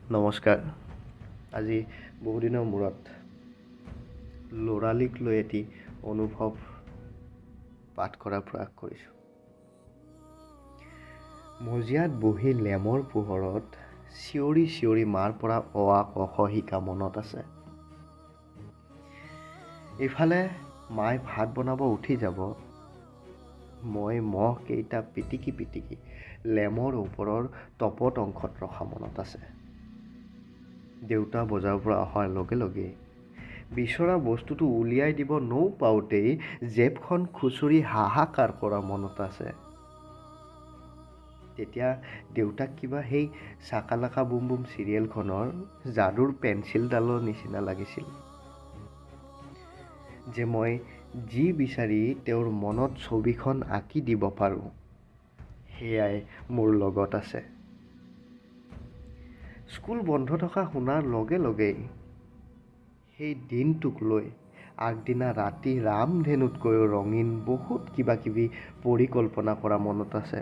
নমস্কাৰ। আজি বহুদিনৰ মূৰত ল'ৰালিক লৈ এটি অনুভৱ পাঠ কৰাৰ প্ৰয়াস কৰিছোঁ। মজিয়াত বহি লেমৰ পোহৰত চিঞৰি চিঞৰি মাৰ পৰা অ আ ক খ শিকা মনত আছে। ইফালে মায়ে ভাত বনাব উঠি যাব, মই মহ কেইটা পিটিকি পিটিকি লেমৰ ওপৰৰ তপত অংশত ৰখা মনত আছে। দেউতা বজাৰৰ পৰা অহাৰ লগে লগে বিচৰা বস্তুটো উলিয়াই দিব নৌপাওঁতেই জেপখন খুচৰি হাহাকাৰ কৰা মনত আছে। তেতিয়া দেউতাক কিবা সেই চাকালাকা বুম বুম চিৰিয়েলখনৰ যাদুৰ পেঞ্চিলডালৰ নিচিনা লাগিছিল, যে মই যি বিচাৰি তেওঁৰ মনত ছবিখন আঁকি দিব পাৰোঁ, সেয়াই মোৰ লগত আছে। স্কুল বন্ধ থকা শুনাৰ লগে লগেই সেই দিনটোক লৈ আগদিনা ৰাতি ৰামধেনুতকৈও ৰঙীন বহুত কিবা কিবি পৰিকল্পনা কৰা মনত আছে।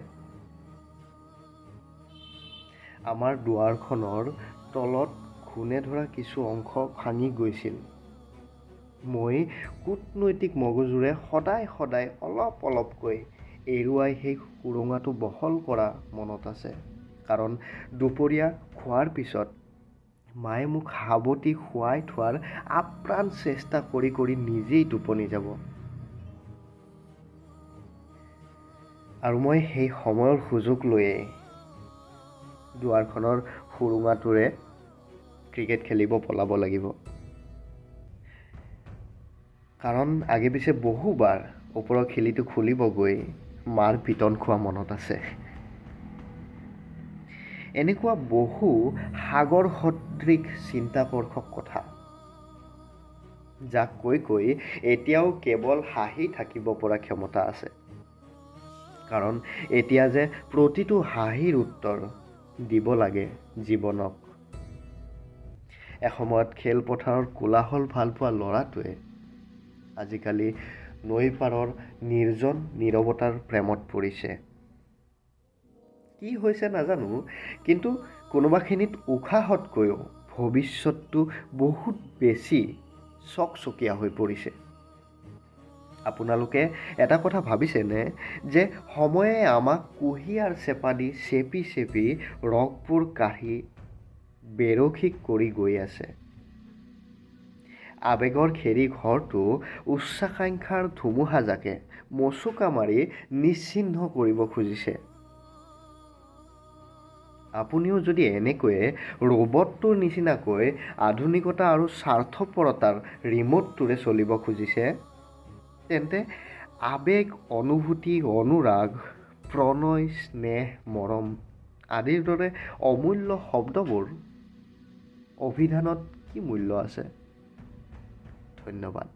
আমাৰ দুৱাৰখনৰ তলত ঘূণে ধৰা কিছু অংশ ভাঙি গৈছিল। মই কূটনৈতিক মগজুৰে সদায় সদায় অলপ অলপকৈ এৰুৱাই সেই সুৰুঙাটো বহল কৰা মনত আছে। কাৰণ দুপৰীয়া খোৱাৰ পিছত মায়ে মোক সাৱটি শুৱাই থোৱাৰ আপ্ৰাণ চেষ্টা কৰি কৰি নিজেই টোপনি যাব। আৰু মই সেই সময়ৰ সুযোগ লৈয়ে দুৱাৰখনৰ সুৰুঙাটোৰে ক্ৰিকেট খেলিব পলাব লাগিব। কাৰণ আগে পিছে বহুবাৰ ওপৰৰ খিলিটো খুলিব গৈ মাৰ পিটন খোৱা মনত আছে। এনেকুৱা বহু সাগৰ সদৃশ চিন্তাকৰ্ষক কথা, যাক কৈ কৈ এতিয়াও কেৱল হাঁহি থাকিব পৰা ক্ষমতা আছে। কাৰণ এতিয়া যে প্ৰতিটো হাঁহিৰ উত্তৰ দিব লাগে জীৱনক। এসময়ত খেলপথাৰৰ কোলাহল ভালপোৱা ল'ৰাটোৱে আজিকালি নৈ পাৰৰ নিৰ্জন নীৰৱতাৰ প্ৰেমত পৰিছে। কি হৈছে নাজানো, কিন্তু কোনোবাখিনিত উশাহতকৈও ভৱিষ্যতটো বহুত বেছি চকচকীয়া হৈ পৰিছে। আপোনালোকে এটা কথা ভাবিছেনে যে সময়ে আমাক কুঁহিয়াৰ চেপা দি চেপি চেপি ৰসবোৰ কাঢ়ি বেৰসিক কৰি গৈ আছে। আৱেগৰ খেৰী ঘৰটো উচ্চাকাংক্ষাৰ ধুমুহাজাকে মচুকা মাৰি নিশ্চিহ্ন কৰিব খুজিছে। আপুনিও যদি এনেকৈয়ে ৰবটটোৰ নিচিনাকৈ আধুনিকতা আৰু স্বাৰ্থপৰতাৰ ৰিম'টটোৰে চলিব খুজিছে, তেন্তে আৱেগ, অনুভূতি, অনুৰাগ, প্ৰণয়, স্নেহ, মৰম আদিৰ দৰে অমূল্য শব্দবোৰ অভিধানত কি মূল্য আছে? ধন্যবাদ।